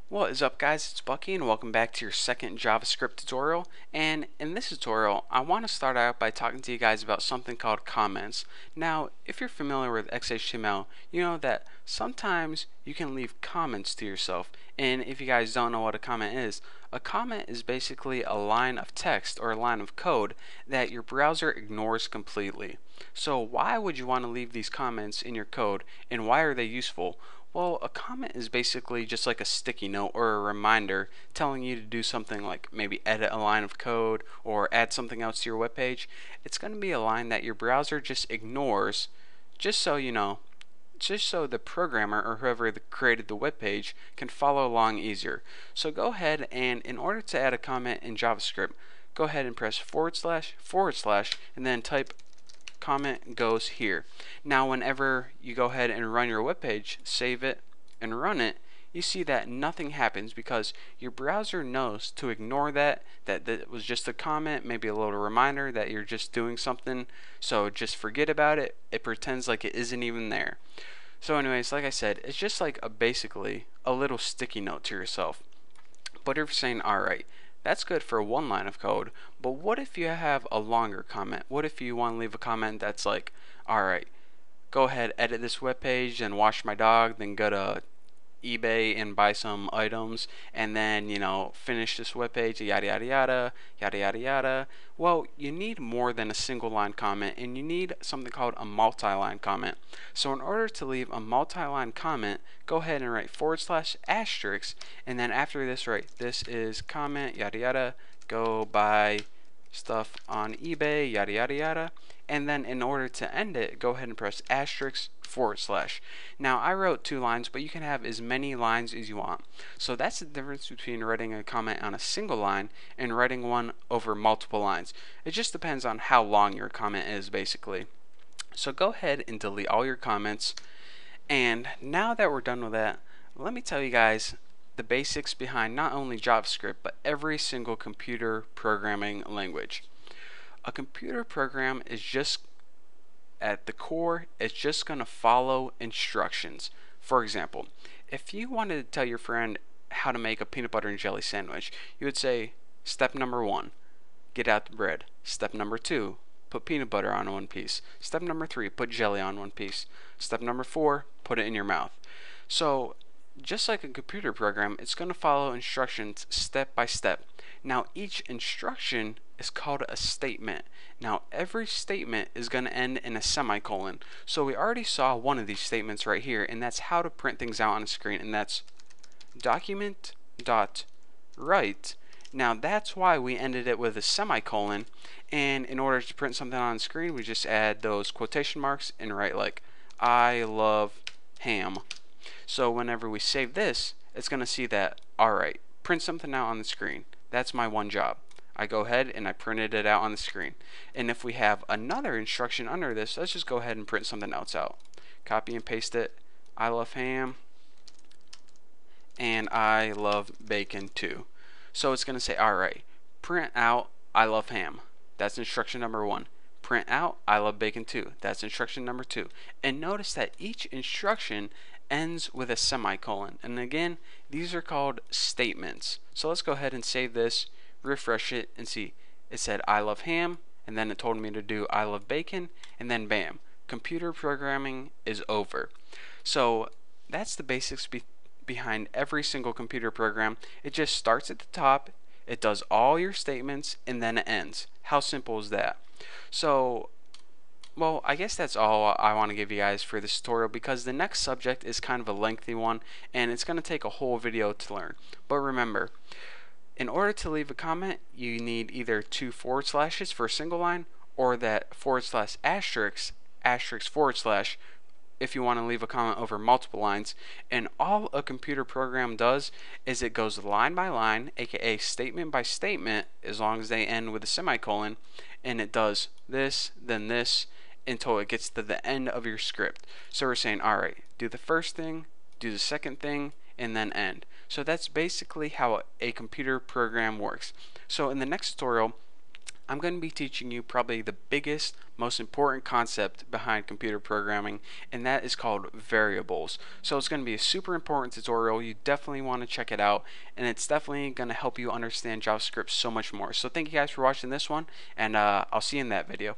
What is up, guys? It's Bucky and welcome back to your second JavaScript tutorial. And in this tutorial I want to start out by talking to you guys about something called comments. Now if you're familiar with XHTML, you know that sometimes you can leave comments to yourself. And if you guys don't know what a comment is basically a line of text or a line of code that your browser ignores completely. So why would you want to leave these comments in your code, and why are they useful? Well, a comment is basically just like a sticky note or a reminder telling you to do something like maybe edit a line of code or add something else to your web page. It's going to be a line that your browser just ignores, just so you know, just so the programmer or whoever created the web page can follow along easier. So go ahead and in order to add a comment in JavaScript, go ahead and press // and then type comment goes here. Now whenever you go ahead and run your web page, save it and run it, you see that nothing happens because your browser knows to ignore that was just a comment, maybe a little reminder that you're just doing something, so just forget about it. It pretends like it isn't even there. So anyways, like I said, it's just like basically a little sticky note to yourself. But if you're saying, alright, that's good for one line of code, but what if you have a longer comment? What if you want to leave a comment that's like, alright, go ahead, edit this web page and wash my dog, then go to eBay and buy some items, and then finish this web page, yada yada yada yada yada yada. Well, you need more than a single line comment, and you need something called a multi-line comment. So in order to leave a multi-line comment, go ahead and write /*, and then after this write, this is comment yada yada, go buy stuff on eBay yada yada yada. And then in order to end it, go ahead and press */. Now I wrote 2 lines, but you can have as many lines as you want. So that's the difference between writing a comment on a single line and writing one over multiple lines. It just depends on how long your comment is, basically. So go ahead and delete all your comments. And now that we're done with that, let me tell you guys the basics behind not only JavaScript, but every single computer programming language. A computer program is just, at the core, it's just going to follow instructions. For example, if you wanted to tell your friend how to make a peanut butter and jelly sandwich, you would say, step number 1, get out the bread. Step number 2, put peanut butter on one piece. Step number 3, put jelly on one piece. Step number 4, put it in your mouth. So just like a computer program, it's going to follow instructions step by step. Now each instruction is called a statement. Now every statement is going to end in a semicolon. So we already saw one of these statements right here, and that's how to print things out on a screen, and that's document.write. Now that's why we ended it with a semicolon, and in order to print something on the screen, we just add those quotation marks and write like, I love ham. So whenever we save this, it's going to see that, alright, print something out on the screen. That's my one job. I go ahead and I printed it out on the screen. And if we have another instruction under this, let's just go ahead and print something else out. Copy and paste it. I love ham and I love bacon too. So it's going to say, alright, print out I love ham. That's instruction number 1. Print out I love bacon too. That's instruction number 2. And notice that each instruction ends with a semicolon. And again, these are called statements. So let's go ahead and save this, refresh it, and see. It said I love ham, and then it told me to do I love bacon, and then bam, computer programming is over. So that's the basics behind every single computer program. It just starts at the top, it does all your statements, and then it ends. How simple is that? So well, I guess that's all I want to give you guys for this tutorial, because the next subject is kind of a lengthy one and it's going to take a whole video to learn. But remember, in order to leave a comment, you need either 2 forward slashes for a single line, or that */ if you want to leave a comment over multiple lines. And all a computer program does is it goes line by line, aka statement by statement, as long as they end with a semicolon, and it does this, then this, until it gets to the end of your script. So we're saying, alright, do the first thing, do the second thing, and then end. So that's basically how a computer program works. So in the next tutorial, I'm going to be teaching you probably the biggest, most important concept behind computer programming, and that is called variables. So it's going to be a super important tutorial. You definitely want to check it out, and it's definitely going to help you understand JavaScript so much more. So thank you guys for watching this one, and I'll see you in that video.